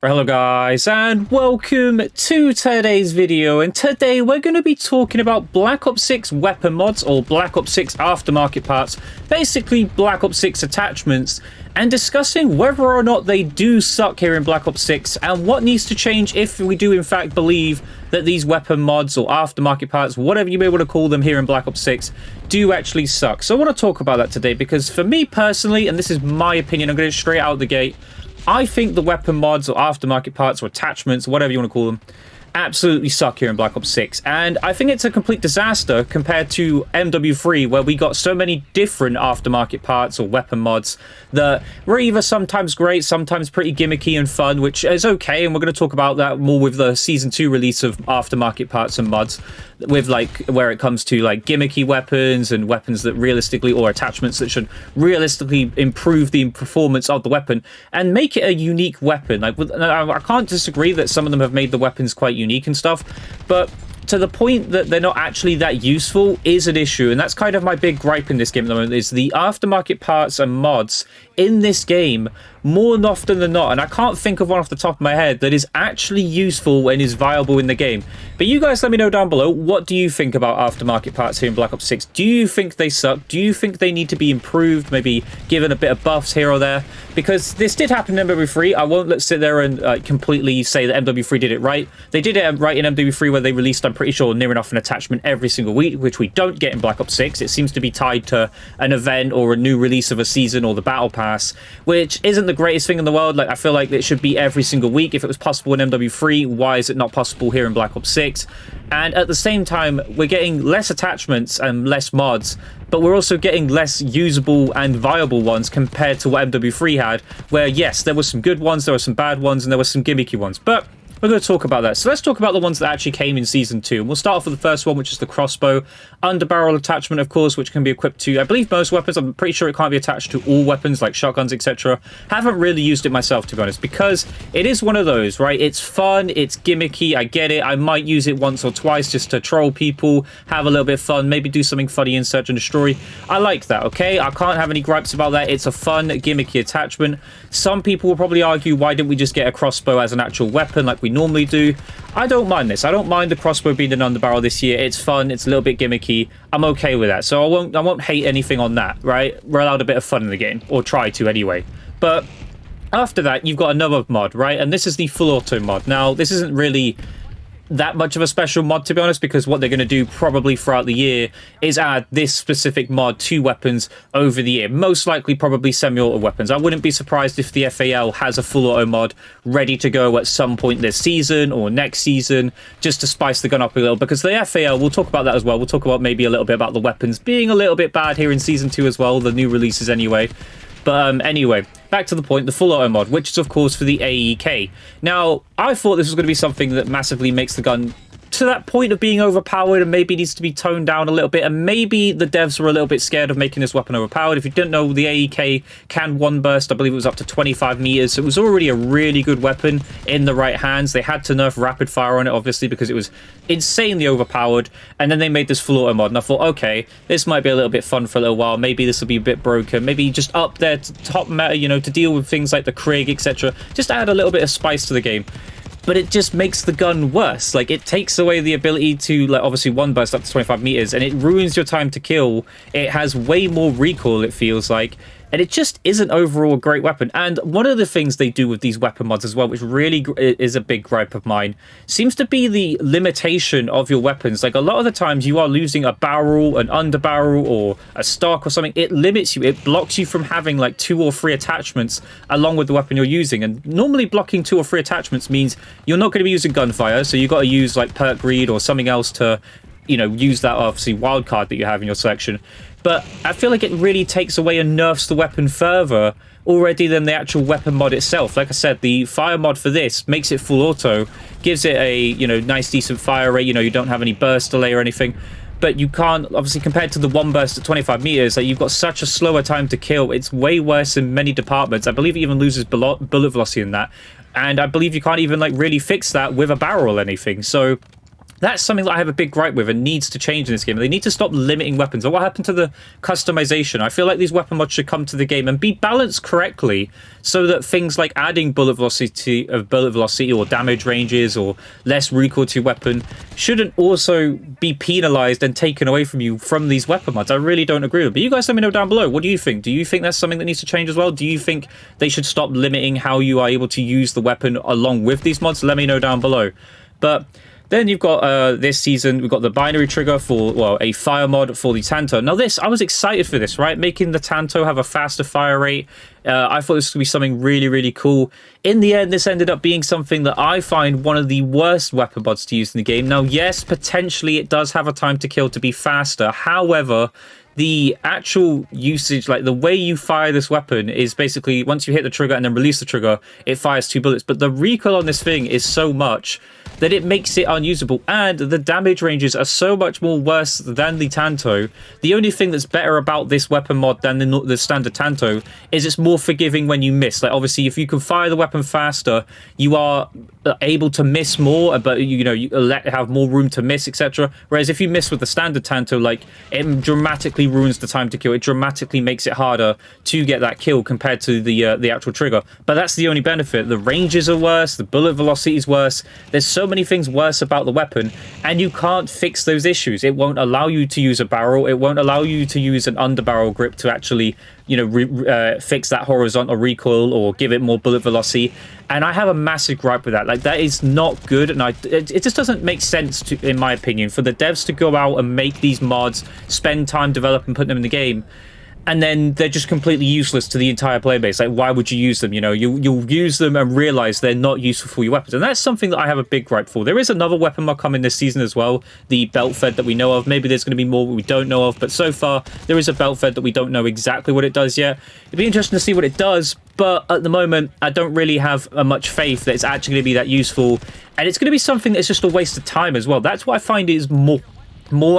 Hello guys and welcome to today's video, and today we're going to be talking about Black Ops 6 weapon mods or Black Ops 6 aftermarket parts, basically Black Ops 6 attachments, and discussing whether or not they do suck here in Black Ops 6 and what needs to change if we do in fact believe that these weapon mods or aftermarket parts, whatever you may want to call them here in Black Ops 6, do actually suck. So I want to talk about that today because for me personally, and this is my opinion, I'm going to straight out the gate, I think the weapon mods or aftermarket parts or attachments, whatever you want to call them, absolutely suck here in Black Ops 6. And I think it's a complete disaster compared to MW3, where we got so many different aftermarket parts or weapon mods that were either sometimes great, sometimes pretty gimmicky and fun, which is okay. And we're going to talk about that more with the Season 2 release of aftermarket parts and mods, with like where it comes to like gimmicky weapons and weapons that realistically, or attachments that should realistically improve the performance of the weapon and make it a unique weapon. Like, I can't disagree that some of them have made the weapons quite unique and stuff, but to the point that they're not actually that useful is an issue. And that's kind of my big gripe in this game at the moment, is the aftermarket parts and mods in this game more often than not, and I can't think of one off the top of my head that is actually useful and is viable in the game. But you guys let me know down below, what do you think about aftermarket parts here in Black Ops 6? Do you think they suck? Do you think they need to be improved, maybe given a bit of buffs here or there? Because this did happen in MW3. I won't sit there and completely say that MW3 did it right. They did it right in MW3, where they released, I'm pretty sure, near enough an attachment every single week, which we don't get in Black Ops 6. It seems to be tied to an event or a new release of a season or the battle pass, which isn't the greatest thing in the world. Like, I feel like it should be every single week. If it was possible in MW3, why is it not possible here in Black Ops 6? And at the same time, we're getting less attachments and less mods, but we're also getting less usable and viable ones compared to what MW3 had, where yes, there were some good ones, there were some bad ones, and there were some gimmicky ones, but we're going to talk about that. So let's talk about the ones that actually came in Season 2. And we'll start off with the first one, which is the crossbow. Underbarrel attachment, of course, which can be equipped to, I believe, most weapons. I'm pretty sure it can't be attached to all weapons, like shotguns, etc. Haven't really used it myself, to be honest, because it is one of those, right? It's fun, it's gimmicky, I get it. I might use it once or twice just to troll people, have a little bit of fun, maybe do something funny in Search and Destroy. I like that, okay? I can't have any gripes about that. It's a fun, gimmicky attachment. Some people will probably argue, why didn't we just get a crossbow as an actual weapon like we normally do? I don't mind this. I don't mind the crossbow being an underbarrel this year. It's fun, it's a little bit gimmicky. I'm okay with that, so I won't hate anything on that, right? We're allowed a bit of fun in the game, or try to anyway. But after that, you've got another mod, right? And this is the full auto mod. Now, this isn't really that much of a special mod, to be honest, because what they're going to do probably throughout the year is add this specific mod to weapons over the year. Most likely probably semi-auto weapons. I wouldn't be surprised if the FAL has a full auto mod ready to go at some point this season or next season, just to spice the gun up a little, because the FAL, we'll talk about that as well. We'll talk about maybe a little bit about the weapons being a little bit bad here in Season 2 as well, the new releases anyway. But anyway, back to the point, the full auto mod, which is of course for the AEK. Now, I thought this was going to be something that massively makes the gun to that point of being overpowered and maybe needs to be toned down a little bit, and maybe the devs were a little bit scared of making this weapon overpowered. If you didn't know, the AEK can one burst, I believe it was up to 25 meters, so it was already a really good weapon in the right hands. They had to nerf rapid fire on it, obviously, because it was insanely overpowered, and then they made this full auto mod, and I thought, okay, this might be a little bit fun for a little while. Maybe this will be a bit broken, maybe just up there to top meta, you know, to deal with things like the Krieg, etc. Just add a little bit of spice to the game. But it just makes the gun worse. Like, it takes away the ability to, like, obviously one burst up to 25 meters, and it ruins your time to kill. It has way more recoil, it feels like, and it just isn't overall a great weapon. And one of the things they do with these weapon mods as well, which really is a big gripe of mine, seems to be the limitation of your weapons. Like, a lot of the times you are losing a barrel, an underbarrel, or a stock or something. It limits you. It blocks you from having like 2 or 3 attachments along with the weapon you're using. And normally blocking 2 or 3 attachments means you're not going to be using gunfire, so you've got to use like perk greed or something else to, you know, use that obviously wild card that you have in your selection. But I feel like it really takes away and nerfs the weapon further already than the actual weapon mod itself. Like I said, the fire mod for this makes it full auto, gives it a, you know, nice decent fire rate. You know, you don't have any burst delay or anything, but you can't, obviously, compared to the one burst at 25 meters, like, you've got such a slower time to kill. It's way worse in many departments. I believe it even loses bullet velocity in that, and I believe you can't even like really fix that with a barrel or anything. So That's something that I have a big gripe with and needs to change in this game. They need to stop limiting weapons. Or what happened to the customization? I feel like these weapon mods should come to the game and be balanced correctly so that things like adding bullet velocity or damage ranges or less recoil to your weapon shouldn't also be penalized and taken away from you from these weapon mods. I really don't agree with it. But you guys let me know down below. What do you think? Do you think that's something that needs to change as well? Do you think they should stop limiting how you are able to use the weapon along with these mods? Let me know down below. But then you've got this season, we've got the binary trigger for, well, a fire mod for the Tanto. Now this, I was excited for this, right? Making the Tanto have a faster fire rate. I thought this would be something really, really cool. In the end, this ended up being something that I find one of the worst weapon mods to use in the game. Now, yes, potentially it does have a time to kill to be faster. However, the actual usage, like the way you fire this weapon is basically once you hit the trigger and then release the trigger, it fires 2 bullets. But the recoil on this thing is so much that it makes it unusable, and the damage ranges are so much more worse than the Tanto. The only thing that's better about this weapon mod than the standard Tanto is it's more forgiving when you miss. Like obviously if you can fire the weapon faster, you are able to miss more, but you have more room to miss, etc. Whereas if you miss with the standard Tanto, like it dramatically ruins the time to kill. It dramatically makes it harder to get that kill compared to the actual trigger. But that's the only benefit. The ranges are worse, the bullet velocity is worse. There's so many things worse about the weapon, and you can't fix those issues. It won't allow you to use a barrel. It won't allow you to use an underbarrel grip to actually fix that horizontal recoil or give it more bullet velocity. And I have a massive gripe with that. Like, that is not good, and it just doesn't make sense, in my opinion, for the devs to go out and make these mods, spend time developing, putting them in the game, and then they're just completely useless to the entire player base. Like, why would you use them? You'll use them and realize they're not useful for your weapons. And that's something that I have a big gripe for. There is another weapon mod coming this season as well, the belt fed that we know of. Maybe there's going to be more we don't know of, but so far there is a belt fed that we don't know exactly what it does yet. It'd be interesting to see what it does, but at the moment I don't really have much faith that it's actually going to be that useful, and it's going to be something that's just a waste of time as well. That's what I find is more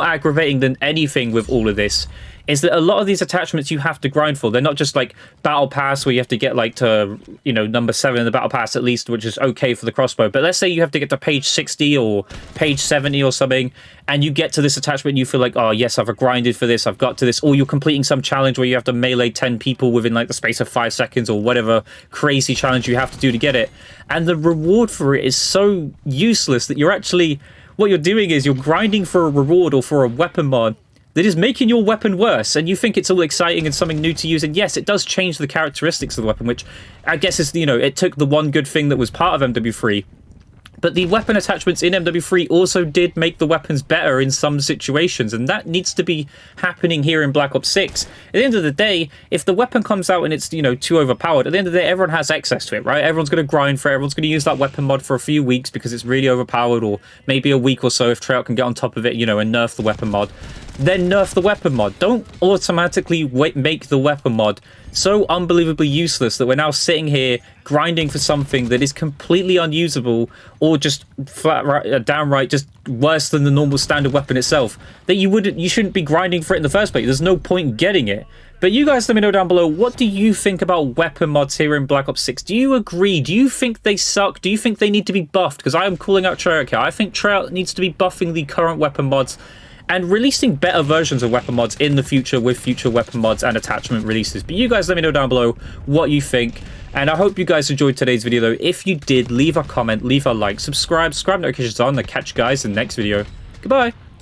aggravating than anything with all of this, is that a lot of these attachments you have to grind for. They're not just like battle pass where you have to get like to number 7 in the battle pass at least, which is okay for the crossbow. But let's say you have to get to page 60 or page 70 or something, and you get to this attachment and you feel like, oh yes, I've grinded for this, I've got to this. Or you're completing some challenge where you have to melee 10 people within like the space of 5 seconds, or whatever crazy challenge you have to do to get it, and the reward for it is so useless that you're actually, what you're doing is you're grinding for a reward or for a weapon mod that is making your weapon worse, and you think it's all exciting and something new to use. And yes, it does change the characteristics of the weapon, which I guess is, it took the one good thing that was part of MW3. But the weapon attachments in MW3 also did make the weapons better in some situations, and that needs to be happening here in Black Ops 6. At the end of the day, if the weapon comes out and it's, too overpowered, at the end of the day, everyone has access to it, right? Everyone's going to grind for it. Everyone's going to use that weapon mod for a few weeks because it's really overpowered, or maybe a week or so if Treyarch can get on top of it, and nerf the weapon mod. Then nerf the weapon mod. Don't automatically make the weapon mod so unbelievably useless that we're now sitting here grinding for something that is completely unusable, or just downright just worse than the normal standard weapon itself, that you shouldn't be grinding for it in the first place. There's no point in getting it. But you guys let me know down below, what do you think about weapon mods here in Black Ops 6? Do you agree? Do you think they suck? Do you think they need to be buffed? Because I am calling out Treyarch here. I think Treyarch needs to be buffing the current weapon mods and releasing better versions of weapon mods in the future with future weapon mods and attachment releases. But you guys let me know down below what you think, and I hope you guys enjoyed today's video though. If you did, leave a comment, leave a like, subscribe notifications on, and I'll catch you guys in the next video. Goodbye.